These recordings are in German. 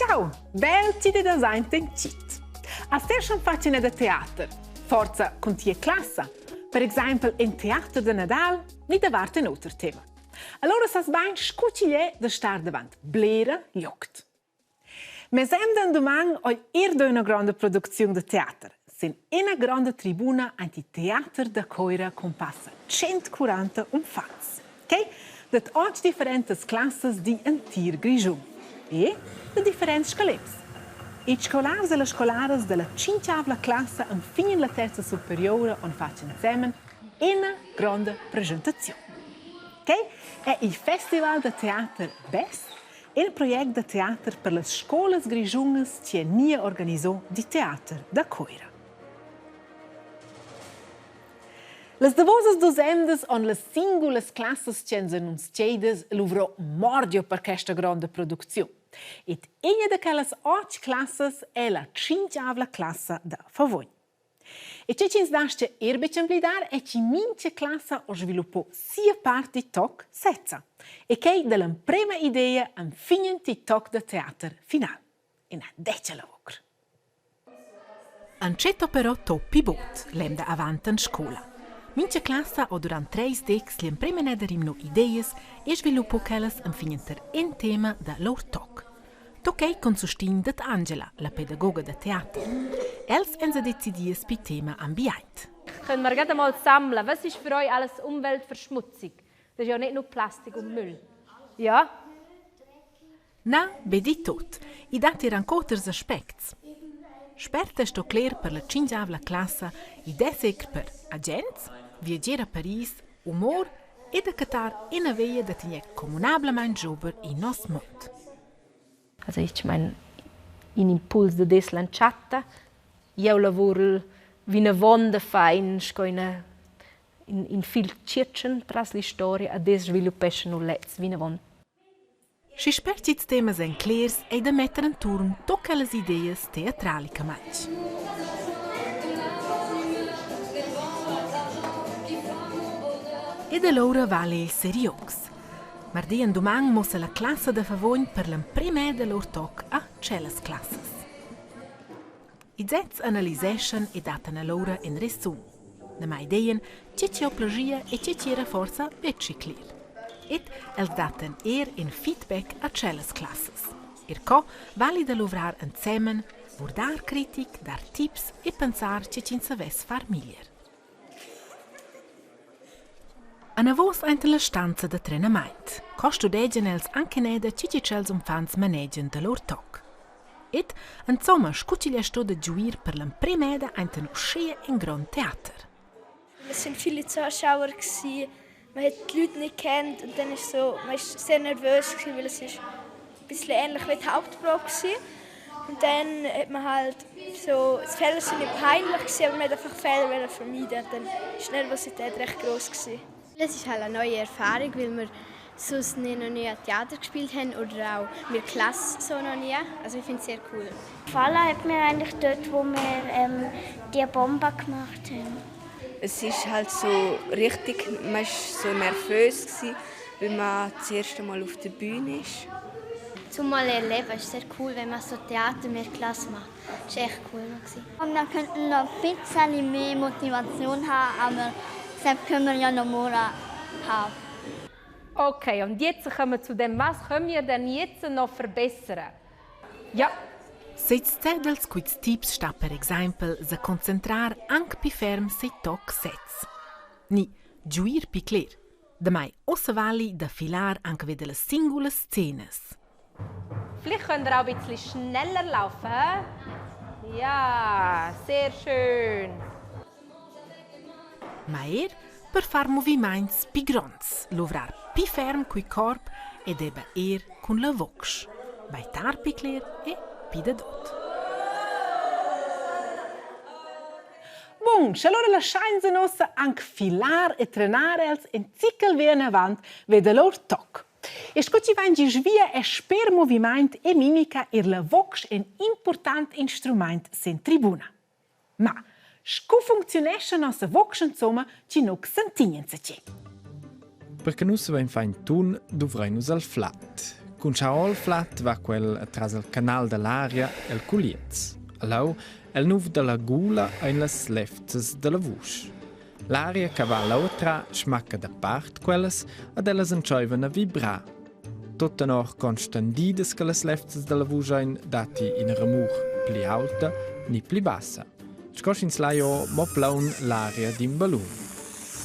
Ciao, bel citi da sein tencit. A ser schon facina da teater, forza con tie classa. Per esempio, in teater de Nadal, ni davart un altro tema. Allora sas bain scuciglie da star davant blera jogt. Me sembra domani ho una grande produzione di teatro. Sin una grande tribuna anti teater da Coira con passa 140 fans. Ok? Dat oggi differenti classes di antir grigiun. E de differenti scaleps. I scolars e le scolares della cincavla classe in fine la terza superiore on facciano insieme una grande presentazione. Ok? È il Festival de Theater BES, il progetto de teater per le scuole grigiunes che nie organizzò di teater da Coira. Les davosas dosendas on les singulas classes che ens annunciadas luvrò mordio per questa grande produzione. Et una de quelles 8 classes è la cincavla classe da Favogn. E ciò ci nasce erbecem blidar è che mince classe ho sviluppato sia parte toc sezza e che dalla prima idea an finen di toc de teater final. In a decela vocr. Ancetto però toppi bot, lemda avanti in scuola. Mince classe o durante 3 decs li prima nederimno idees e sviluppo quelles an finenter in tema da lor toc. Toccai con sustin dat Angela, la pedagoga de teater. Els ense decidies pi tema ambient. Können wir gerade mal sammeln, was ist für euch alles Umweltverschmutzung? Das ist ja nicht nur Plastik und Müll. Ja? Na, vedi tot. I dati eran cotters aspects. Sperta sto clear per la cingiavla classe, i desec per agents, viaggiare a Paris, umor e da catar in a veia da tigne comunablement jober in nos mond. Also ich meine, in Impuls de des lanciata, io lavoro vina vonda fein, sco in viel circhen pras li storia a des sviluppession ulets vina von. Si spercits temas en clairs e da metter in turn tocca las ideas teatralica match. Ed allora vale il seriox. Mardi en domani mossa la classe de Favogn per l'empreme de lor toc a celas classes. I zets analiseschen e datan allora in resum. Na mai ideen, ce ci ho plagia e ce ci era forza becci clear. Et els datan in feedback a celas classes. Co vali da lovrar insieme, dar critic, dar tips e pensar ce ci saves far miglier. Ana vos ente la stanza de trenament. Co studegen els anche neda ci cels fans manegen de lor toc. Et, insomma, scuciglia sto de giuir per l'empremeda ente no schea in grand theater. Es sind viele Zuschauer gewesen. Man hat die Leute nicht kennt und dann ist so, man ist sehr nervös gewesen, weil es ist ein bisschen ähnlich wie die Hauptprobe war. Und dann hat man halt so, die Fehler sind nicht peinlich gewesen, aber man hat einfach Fehler vermeiden. Dann war die Nervosität recht groß gewesen. Es ist halt eine neue Erfahrung, weil wir sonst noch nie Theater gespielt haben oder auch mit Klasse so noch nie. Also ich finde es sehr cool. Gefallen hat mir eigentlich dort, wo wir die Bombe gemacht haben. Es ist halt so richtig, man war so nervös, weil man das erste Mal auf der Bühne ist. Zum mal erleben ist sehr cool, wenn man so Theater mit Klasse macht. Das war echt cool. Und dann könnten wir noch ein bisschen mehr Motivation haben, aber das können wir ja noch mehr haben. Okay, und jetzt kommen wir zu dem, was können wir denn jetzt noch verbessern? Ja. Seit dels quits tips sta per esempio se concentrar anche pi ferm sei toc sets. Ni giuir pi clear, da mai ossa vali da filar anche vede le singole scenes. Vielleicht könnt ihr auch ein bisschen schneller laufen. Ja, sehr schön. Ma per far moviments pi grands, lovrar pi ferm coi corp e deba con la vox. Baitar pi clear e pi da dot. Bun, allora lasciainse nossa anche filar e trenare als in zickel vien avant vede lor toc. E scucci vangi svia e sper moviment e mimica la vox un important instrument sen tribuna. Ma scu funzionesce nossa vox insomma ci noc sentinien se c'è. Perché nus vein fain tun dovrai nus al flat. Con Schaol flat va quel tras il canal dell'aria el Culiez. Allau el nuv della gula ein las lefzes della vusch. L'aria che va l'autra smacca da part quelles ed ellas enchoivan a vibrar. Tutta noch constandides che las lefzes della vusch ein dati in remur pli alta ni pli bassa. Scos ins laio mo plaun l'aria din ballon.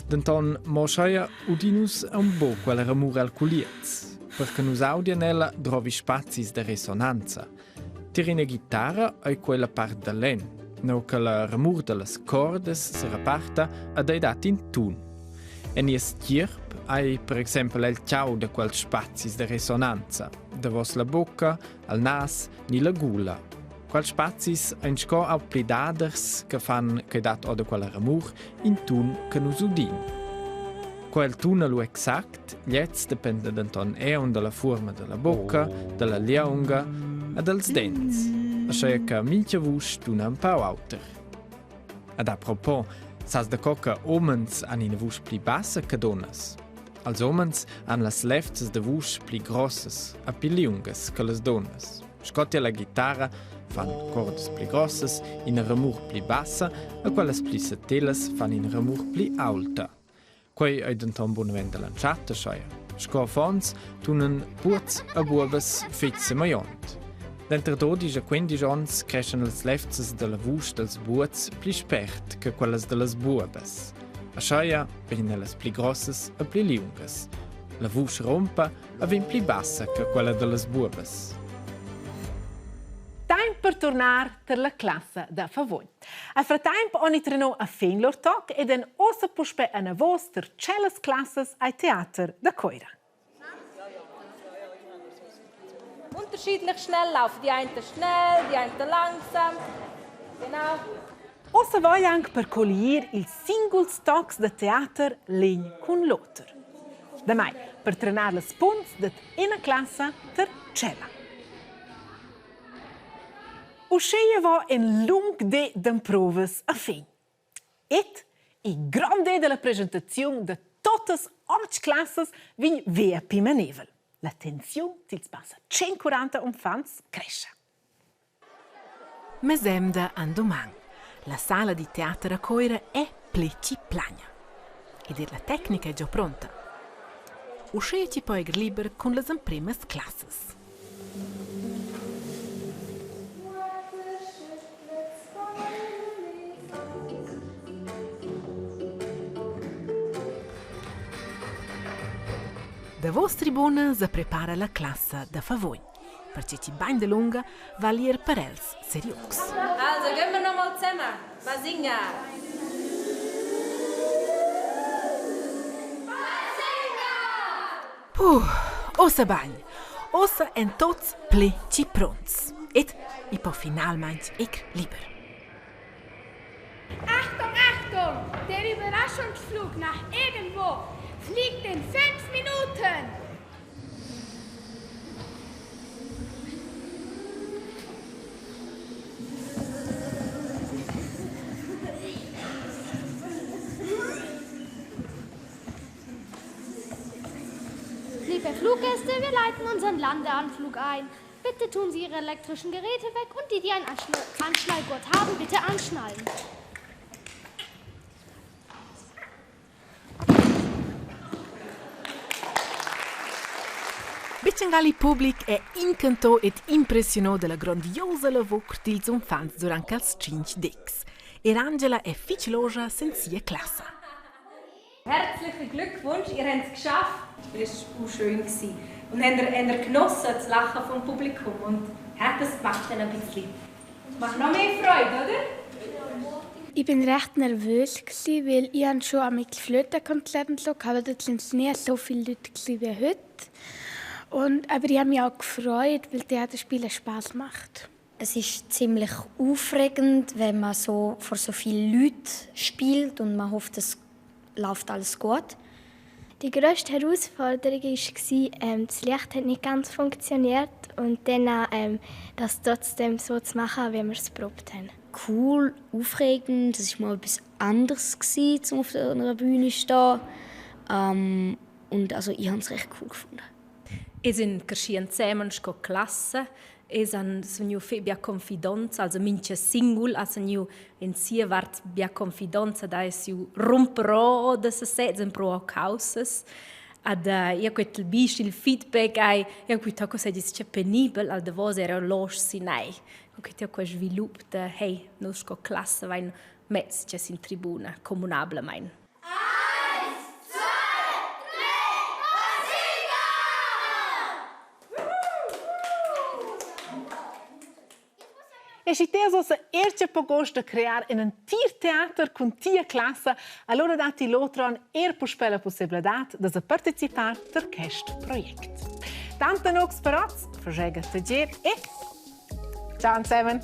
Denton mo schaia udinus un bo quella remur al Culiez, perché nus audianella drovi spazis de resonanza. Tirina chitarra è quella part da len, no che la remur delle cordes si reparta ed è dat in tun. E nies tierp è per esempio il ciao de quel spazis de resonanza, da vos la bocca, al nas, ni la gula. Quel spazis ein sco au plidaders che fan che dat o de quella remur in tun che nus udin. Quel tunnel exact, jetzt depende denton eon della forma della bocca, della liaunga e dels dents. Ascia che mincha vusch tuna un pau auter. Ad a propos, sas de coca omens an in vusch pli bassa che donnas. Als omens an las lefzes de vusch pli grosses a pli liungas che las donnas. Scotti la chitarra fan cordes pli grosses in remur pli bassa e quelles pli settelas fan in remur pli alta. Quei è denton bonavent lanciata schaia. Sco fons tunen puz a buobes fitze maiont. D'entre 12 e 15 ans crescen las lefzes della vusch dels buoz pli spert che quelles dellas buobes. A schaia vegn ellas pli grosses e pli liungas. La vusch rompa e vegn pli bassa che quella dellas buobes. Time per tornar per la classe da Favogn. A frattempo oni treno a fin lor toc ed en ossa puspe a navos ter celles classes ai Theater da Coira. Unterschiedlich schnell laufen. Die einen schnell, die einen langsam. Genau. Ossa voi anche per cogliere il singles tocs da Theater Legn con Lothar. Da mai per trenar le spuns dat ina classe ter cella. Uscea va en lung de d'improves a fin. Et i grande della presentazione de totes 8 classes vin via pimanevel. La tensione tils passa 140 infants cresce. Mesemda an domang. La sala di teatro a Coira è pleci plagna. Ed la tecnica è già pronta. Uscea ci poi liber con le imprimes classes. Da vos tribuna se prepara la classe da Favogn. Perché ci bagn de lunga va lier per els seriox. Also, gehen wir noch mal zusammen. Was singen? Ossa bagn. Ossa en tots pleci pronts. Et i po finalmeins ik lieber. Achtung, Achtung! Der Überraschungsflug nach irgendwo fliegt in 5 Minuten! Liebe Fluggäste, wir leiten unseren Landeanflug ein. Bitte tun Sie Ihre elektrischen Geräte weg und die einen Anschnallgurt haben, bitte anschnallen. Bitchengali Public è incantato ed impressionato dalla grandiosa lavoro degli infanti durante els 5 Dix. E Angela è ficcilosa senza classe. Herzlichen Glückwunsch, ihr habt es geschafft. Das war schön. Und habt ihr genossen, das Lachen vom Publikum? Und hat es gemacht ein bisschen? Macht noch mehr Freude, oder? Ich bin recht nervös, weil ich schon am Flötenkonzert geschaut habe. Dort sind nicht so viele Leute wie heute. Aber ich habe mich auch gefreut, weil Theaterspielen Spass macht. Es ist ziemlich aufregend, wenn man so vor so vielen Leuten spielt und man hofft, es läuft alles gut. Die grösste Herausforderung war, das Licht hat nicht ganz funktioniert und dann das trotzdem so zu machen, wie wir es probiert haben. Cool, aufregend, das war mal etwas anderes, um auf einer Bühne zu stehen. Und also, ich habe es recht cool gefunden. in crescien zusammen con classe, han sognu fe bia confidenza, also minche singul, ha sognu in sia vart bia confidenza da siu romperò de se setzen pro causas. Ad io quel bis il feedback ai io qui tocco se dice penibel al de vos era losch sinai. Che ti quel svilup de hey, nus co classe vain mezz che in tribuna comunable mein. E se teso se erce pogost de crear in un teater con tia classe, allora dati l'otron puspè la possibilitat de participar per quest project. Tante nox per oz, Fragega Tager e ciao insieme!